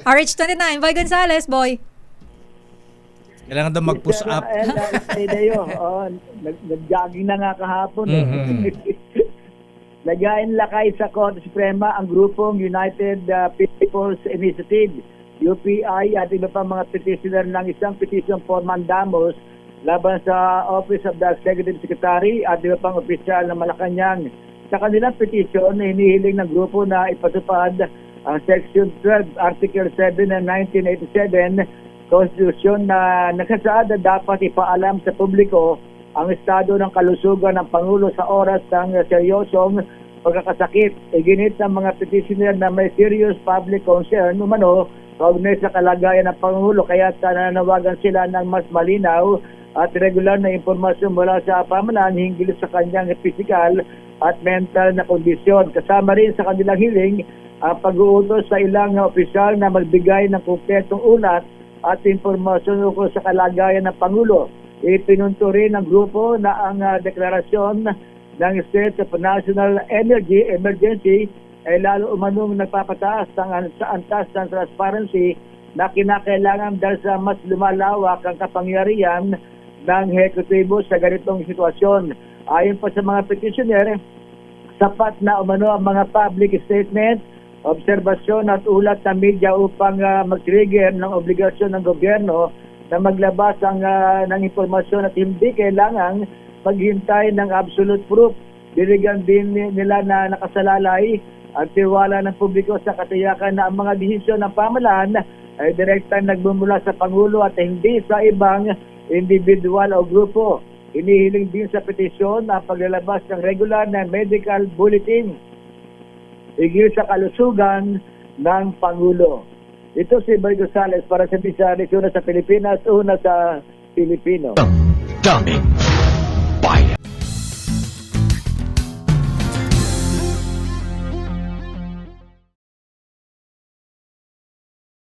RH29, Boy Gonzales, Boy. Kailangan daw mag-push up. Nag-jogging na nga kahapon. Mhm. Nagain lakay sa Korte Suprema ang grupong United People's Initiative, UPI, at iba pa mga petitioner ng isang petition for mandamus laban sa Office of the Executive Secretary at iba pang opisyal ng Malacanang. Sa kanilang petition, hinihiling ng grupo na ipatupad ang Section 12, Article 7 ng 1987 Constitution na nagsasaad na dapat ipaalam sa publiko ang estado ng kalusugan ng Pangulo sa oras ng seryosong pagkakasakit. Iginit ng mga petitioner na may serious public concern umano kaugnay sa kalagayan ng Pangulo, kaya nananawagan sila ng mas malinaw at regular na impormasyon mula sa pamahalaan hinggil sa kanyang physical at mental na kondisyon. Kasama rin sa kanilang hiling ang pag-uutos sa ilang opisyal na magbigay ng kumpletong ulat at impormasyon ukol sa kalagayan ng Pangulo. Ipinunto rin ng grupo na ang deklarasyon ng State of National Energy Emergency ay lalo umanong nagpapataas sa antas ng transparency na kinakailangan dahil sa mas lumalawak ang kapangyarihan ng hekutibo sa ganitong sitwasyon. Ayon pa sa mga petitioner, sapat na umano ang mga public statement, obserbasyon at ulat ng media upang mag-trigger ng obligasyon ng gobyerno na maglabas ng impormasyon at hindi kailangang maghintay ng absolute proof. Diligan din nila na nakasalalay ang tiwala ng publiko sa katiyakan na ang mga desisyon ng pamahalaan ay direktang nagmumula sa Pangulo at hindi sa ibang individual o grupo. Inihiling din sa petisyon ang paglalabas ng regular na medical bulletin higil sa kalusugan ng Pangulo. Ito si Boy Gonzales para sa Bisa, una sa Pilipinas, una sa Pilipino. Daming